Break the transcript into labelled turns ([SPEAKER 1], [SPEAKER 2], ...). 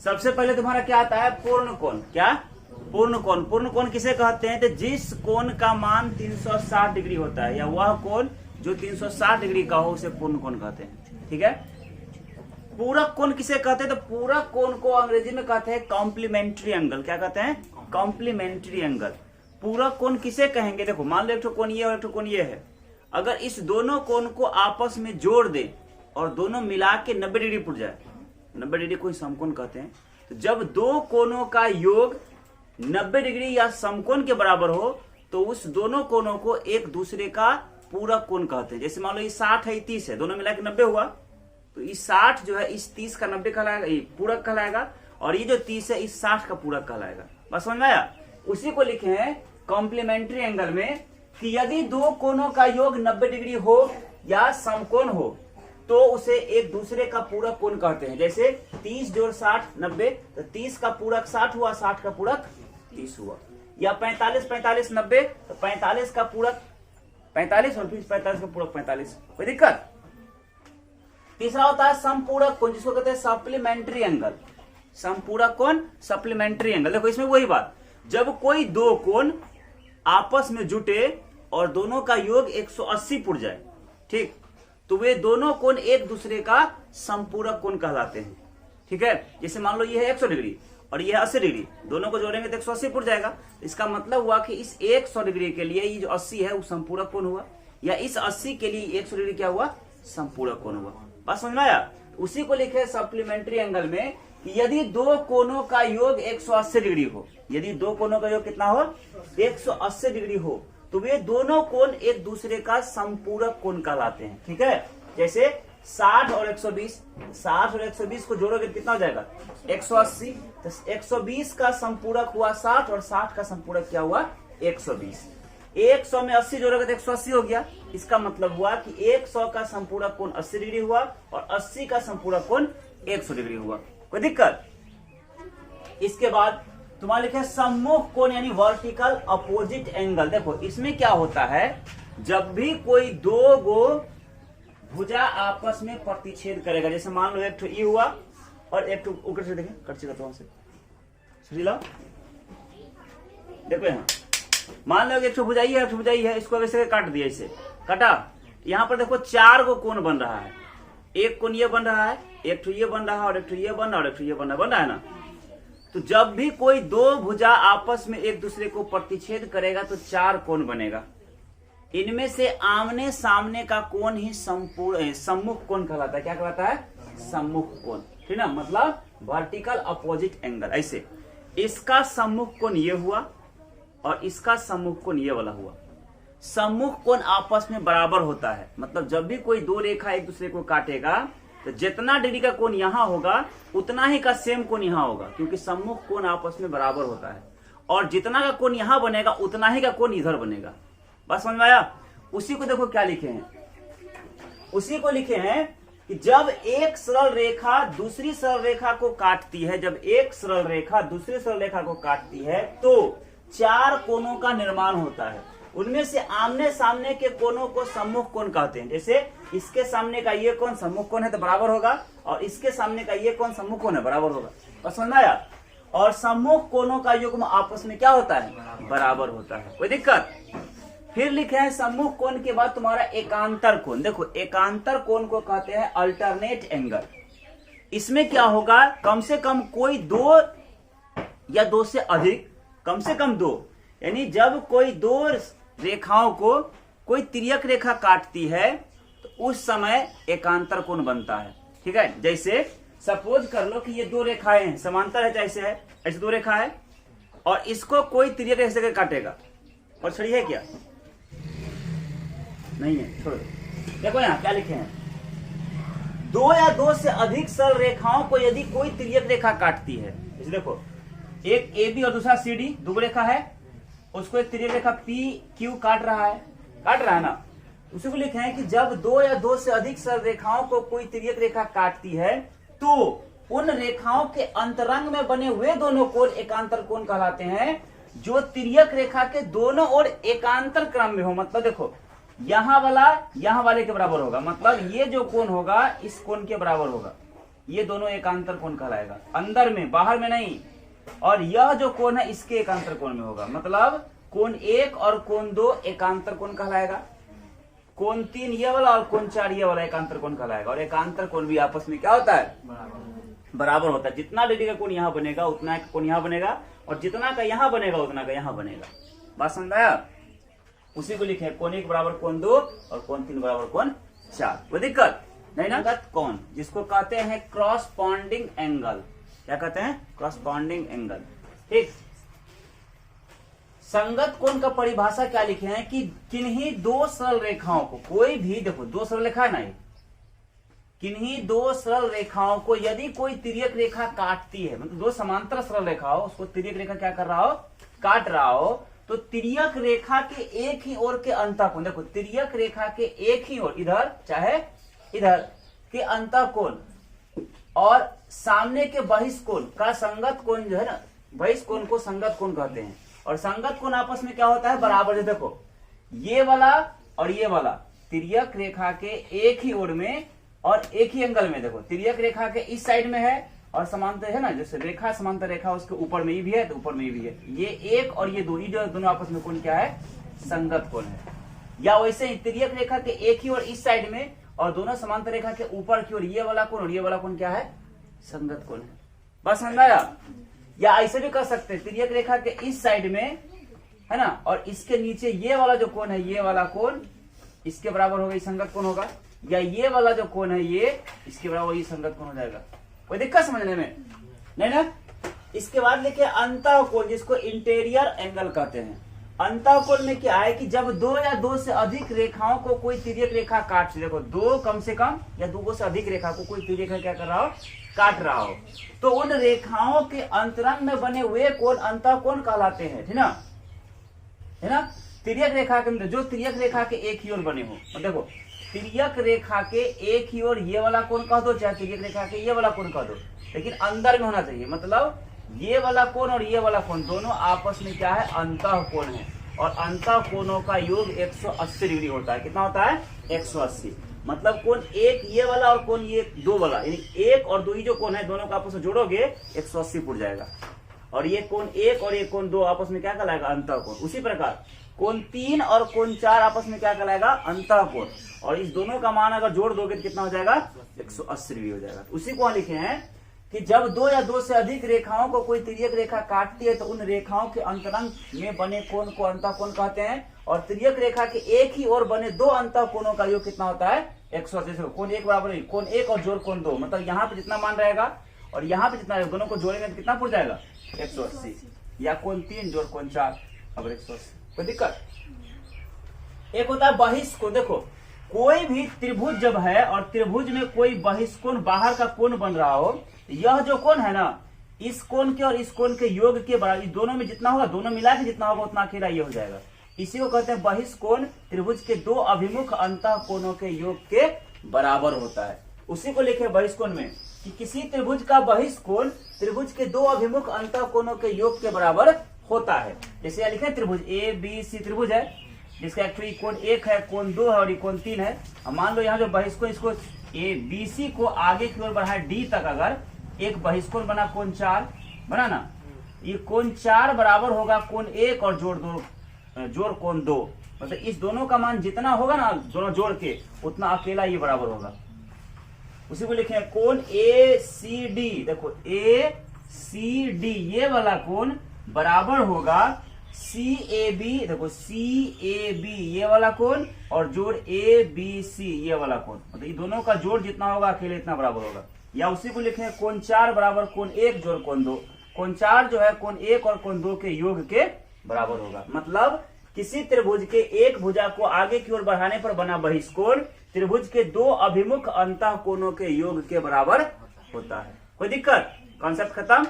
[SPEAKER 1] सबसे पहले तुम्हारा क्या आता है, पूर्ण कोण। क्या? पूर्ण कोण। पूर्ण कोण किसे कहते हैं? तो जिस कोण का मान 360 डिग्री होता है, या वह कोण जो 360 डिग्री का हो, उसे पूर्ण कोण कहते हैं। ठीक है। पूरक कोण किसे कहते हैं? तो पूरक कोण को अंग्रेजी में कहते हैं कॉम्प्लीमेंट्री एंगल। क्या कहते हैं? Complementary angle. पूरक कोण किसे कहेंगे? देखो, मान लो एक ठो कोण ये और एक ठो कोण ये है। अगर इस दोनों कोण को आपस में जोड़ दे और दोनों मिला के 90 डिग्री पुट जाए, 90 डिग्री को समकोण कहते हैं। तो जब दो कोणों का योग 90 डिग्री या समकोण के बराबर हो, तो उस दोनों कोणों को एक दूसरे का पूरक कोण कहते हैं। जैसे मान लो ये 60 है, ये 30 है, दोनों मिला के 90 हुआ, तो इस 60 जो है इस 30 का 90 कहलाएगा, ये पूरक कहलाएगा, और ये जो 30 है इस 60 का पूरक कहलाएगा। बस समझ में आया? उसी को लिखे हैं कॉम्प्लीमेंट्री एंगल में कि यदि दो कोणों का योग 90 डिग्री हो या समकोण हो, तो उसे एक दूसरे का पूरक कोण कहते हैं। जैसे 30 जोड़ 60 90, तो 30 का पूरक 60 हुआ, 60 का पूरक 30 हुआ। या 45 45 90, तो 45 का पूरक 45 और फिर 45 का पूरक 45। कोई दिक्कत? तीसरा होता है समपूरक कोण, जिसको कहते हैं सप्लीमेंट्री एंगल। समपूरक कोण, सप्लीमेंट्री एंगल। देखो इसमें वही बात, जब कोई दो कोण आपस में जुटे और दोनों का योग 180 पुट जाए, ठीक, तो वे दोनों कोण एक दूसरे का समपूरक कोण कहलाते हैं। ठीक है। जैसे मान लो ये है 100 डिग्री और ये है 80 डिग्री, दोनों को जोड़ेंगे तो 180 पुट जाएगा। इसका मतलब हुआ कि इस 100 डिग्री के लिए ये जो 80 है वो समपूरक कोण हुआ, या इस 80 के लिए 100 डिग्री क्या हुआ, समपूरक कोण हुआ। बात समझ में आया? उसी को लिखे सप्लीमेंट्री एंगल में कि यदि दो कोणों का योग 180 डिग्री हो, यदि दो कोणों का योग कितना हो, 180 डिग्री हो, तो वे दोनों कोण एक दूसरे का समपूरक कोण कहलाते हैं। ठीक है। जैसे 60 और 120, 60 और 120 को जोड़ोगे कितना हो जाएगा, 180। तो 120 का समपूरक हुआ 60 और 60 का समपूरक क्या हुआ, 120। 100 में 80 जोड़ोगे तो 180 हो गया। इसका मतलब हुआ कि 100 का संपूरक कोण 80 डिग्री हुआ और 80 का संपूरक कोण 100 डिग्री हुआ। कोई दिक्कत? इसके बाद तुम्हारा लिखा है सम्मुख कोण, यानी वर्टिकल अपोजिट एंगल। देखो इसमें क्या होता है, जब भी कोई दो गो भुजा आपस में प्रतिच्छेद करेगा, जैसे मान लो एक ठो ई हुआ और एक ठो ऊपर से, देखें कट से वहां से देखो, यहाँ मान लो एक ठो भुजाई है, एक ठो भुजाई है, इसको वैसे काट दिया, इसे काटा, यहाँ पर देखो 4 गो कोण बन रहा है। एक कोण ये बन रहा है, एक ठो ये बन रहा है, और एक ठो ये बन रहा है, और एक ठो ये बन रहा है ना। तो जब भी कोई दो भुजा आपस में एक दूसरे को प्रतिच्छेद करेगा तो 4 कोण बनेगा। इनमें से आमने सामने का कोण ही सम्मुख कोण कहलाता है। क्या कहलाता है? सम्मुख कोण। ठीक ना, मतलब वर्टिकल अपोजिट एंगल। ऐसे इसका सम्मुख कोण ये हुआ और इसका सम्मुख कोण ये वाला हुआ। सम्मुख कोण आपस में बराबर होता है, मतलब जब भी कोई दो रेखा एक दूसरे को काटेगा तो जितना डिग्री का कोण यहाँ होगा उतना ही का सेम कोण यहाँ होगा, क्योंकि सम्मुख कोण आपस में बराबर होता है। और जितना का कोण यहाँ बनेगा उतना ही का कोण इधर बनेगा। बस समझ में आया? उसी को देखो क्या लिखे हैं, उसी को लिखे हैं कि जब एक सरल रेखा दूसरी सरल रेखा को काटती है, जब एक सरल रेखा दूसरी सरल रेखा को काटती है तो 4 कोणों का निर्माण होता है। उनमें से आमने सामने के कोणों को सम्मुख कोण कहते हैं। जैसे इसके सामने का ये कोण सम्मुख कोण है तो बराबर होगा, और इसके सामने का ये कोण सम्मुख कोण है, बराबर होगा। बस समझ में आया? और सम्मुख कोणों का युग्म आपस में क्या होता है, बराबर होता है। कोई दिक्कत? फिर लिखे हैं सम्मुख कोण के बाद तुम्हारा एकांतर कोण। देखो एकांतर कोण को कहते हैं अल्टरनेट एंगल। इसमें क्या होगा, कम से कम कोई दो या दो से अधिक, कम से कम दो, यानी जब कोई दो रेखाओं को कोई तिर्यक रेखा काटती है तो उस समय एकांतर कोण बनता है। ठीक है। जैसे सपोज कर लो कि ये दो रेखाएं हैं, समांतर है, ऐसे है, ऐसे दो रेखा है, और इसको कोई तिर्यक रेखा से काटेगा। और छड़ी है क्या? नहीं है, छोड़ दो। देखो यहाँ क्या लिखे हैं, दो या दो से अधिक सरल रेखाओं को यदि कोई तिर्यक रेखा काटती है, जैसे देखो एक AB और दूसरा CD, दो रेखा है, उसको एक तिर्यक रेखा PQ काट रहा है ना। उसी को लिखे हैं कि जब दो या दो से अधिक सरल रेखाओं को कोई तिर्यक रेखा काटती है तो उन रेखाओं के अंतरंग में बने हुए दोनों कोण एकांतर कोण कहलाते हैं, जो तिर्यक रेखा के दोनों ओर एकांतर क्रम में हो। मतलब देखो यहाँ वाला यहाँ वाले के बराबर होगा, मतलब ये जो कोण होगा इस कोण के बराबर होगा। ये दोनों एकांतर कोण कहलाएगा, अंदर में, बाहर में नहीं। और यह जो कोण है इसके एकांतर कोण में होगा, मतलब कोण 1 और कोण 2 एकांतर कोण कहलाएगा, कोण 3 ये वाला और कोण 4 ये वाला एकांतर कोण कहलाएगा। और एकांतर कोण भी आपस में क्या होता है, बराबर होता है। जितना डिग्री का कोण यहाँ बनेगा उतना का कोण यहाँ बनेगा, और जितना का यहाँ बनेगा उतना का यहाँ बनेगा। बात समझाया? उसी को लिखे कोण 1 बराबर कोण 2 और कोण 3 बराबर कोण 4। कोई दिक्कत नहीं ना? कोण जिसको कहते हैं क्रॉसपॉन्डिंग एंगल, क्या कहते हैं, क्रॉसपॉन्डिंग एंगल। ठीक। संगत कोण का परिभाषा क्या लिखे हैं कि किन्हीं दो सरल रेखाओं को, कोई भी, देखो दो सरल रेखा है ना, किन्हीं दो सरल रेखाओं को यदि कोई तिर्यक रेखा काटती है, मतलब दो समांतर सरल रेखा हो, उसको तिर्यक रेखा क्या कर रहा हो, काट रहा हो, तो तिर्यक रेखा के एक ही ओर के अंतःकोण, देखो तिर्यक रेखा के एक ही ओर, इधर चाहे इधर के अंतःकोण और सामने के बहिष्कोण का संगत कोण जो है ना, बहिष्कोण को संगत कोण कहते हैं। और संगत कोण आपस में क्या होता है, बराबर है। देखो ये वाला और ये वाला तिर्यक रेखा के एक ही ओर में और एक ही एंगल में, देखो तिर्यक रेखा के इस साइड में है और समांतर है ना, जैसे रेखा समांतर रेखा उसके ऊपर में भी है तो ऊपर में भी है। ये एक और ये दो, जो दोनों आपस में कोण क्या है, संगत कोण है। या वैसे ही तिर्यक रेखा के एक ही ओर इस साइड में और दोनों समांतर रेखा के ऊपर की ओर ये वाला कोण और ये वाला कोण क्या है, संगत कोण है। बस समझ आया? या ऐसे भी कर सकते हैं, तिर्यक रेखा के इस साइड में है ना, और इसके नीचे ये वाला जो कोण है, ये वाला कोण इसके बराबर होगा, ये संगत कोण होगा। या ये वाला जो कोण है ये इसके बराबर, ये संगत कोण हो जाएगा। कोई दिक्कत समझने में नहीं ना? इसके बाद लिखे अंतःकोण, जिसको इंटीरियर एंगल कहते हैं। अंतःकोण में क्या है कि जब दो या दो से अधिक रेखाओं को कोई तिर्यक रेखा काट, देखो दो कम से कम या दो से अधिक रेखा को कोई तिर्यक रेखा क्या कर रहा हो, काट रहा हो, तो उन रेखाओं के अंतरंग में बने हुए कोण अंतःकोण कहलाते हैं, है ना, है ना। तिर्यक रेखा के, जो तिर्यक रेखा के एक ही ओर बने हो, देखो तिर्यक रेखा के एक ही ओर ये वाला कोण कह दो, चाहे तिर्यक रेखा के ये वाला कोण कह दो, लेकिन अंदर में होना चाहिए, मतलब ये वाला कोण और ये वाला कोण दोनों आपस में क्या है, अंतःकोण है। और अंतःकोणों का योग 180 डिग्री होता है। कितना होता है, 180। मतलब कोण एक ये वाला और कोण ये दो वाला, यानी एक और दो ही जो कोण है दोनों को आपस में जोड़ोगे 180 फुट जाएगा। और ये कोण एक और ये कोण दो आपस में क्या कहलाएगा, अंतःकोण। उसी प्रकार कोण 3 और कोण 4 आपस में क्या कहलाएगा, अंतःकोण। और इस दोनों का मान अगर जोड़ दोगे तो कितना हो जाएगा, 180 डिग्री हो जाएगा। उसी को लिखे हैं कि जब दो या दो से अधिक रेखाओं को कोई तिर्यक रेखा काटती है तो उन रेखाओं के अंतरंग में बने कोण को अंतःकोण कहते हैं। और तिर्यक रेखा के एक ही ओर बने दो अंतःकोणों का योग कितना होता है, 180। कोण एक बराबर नहीं, कोण एक और जोड़ कोण 2, मतलब यहाँ पे जितना मान रहेगा और यहाँ पे जितना, दोनों को जोड़ेंगे तो कितना पड़ जाएगा, 180। या कोण 3 जोड़ कोण 4 अब 180। कोई दिक्कत? एक होता है बहिष्कोण। देखो कोई भी त्रिभुज जब है और त्रिभुज में कोई बहिष्कोण, बाहर का कोण बन रहा हो, यह जो कोण है ना, इस कोण के और इस कोण के योग के बराबर, दोनों में जितना होगा, दोनों मिला के जितना होगा उतना अकेला ये हो जाएगा। इसी को कहते हैं बहिष्कोण। त्रिभुज के दो अभिमुख अंतःकोणों के योग के बराबर होता है। उसी को लिखे बहिष्कोण में कि किसी त्रिभुज का बहिष्कोण त्रिभुज के दो अभिमुख अंतःकोणों के योग के बराबर होता है। जैसे यहाँ लिखे त्रिभुज ABC त्रिभुज है, जिसका एक्चुअली कोण 1 है, कोण 2 है और ये कोण 3 है। अब मान लो यहाँ जो बहिष्कोण, इसको ABC को आगे की ओर बढ़ाए D तक, अगर एक बहिष्कोण बना कोण 4 बना ना, ये कोण 4 बराबर होगा कोण 1 और जोड़ कोण 2, मतलब इस दोनों का मान जितना होगा ना दोनों जोड़ के, उतना अकेला ये बराबर होगा। उसी को लिखे कोण ACD। देखो ACD ये वाला कोण बराबर होगा CAB। देखो CAB ये वाला कोण और जोड़ ABC ये वाला कोण, मतलब ये दोनों का जोड़ जितना होगा अकेले इतना बराबर होगा। या उसी को लिखे कोण 4 बराबर कोण 1 जोड़ कोण 2। कोण 4 जो है कोण 1 और कोण 2 के योग के बराबर होगा। मतलब किसी त्रिभुज के एक भुजा को आगे की ओर बढ़ाने पर बना बहिष्कोण त्रिभुज के दो अभिमुख अंतःकोणों के योग के बराबर होता है। कोई दिक्कत? कॉन्सेप्ट खत्म।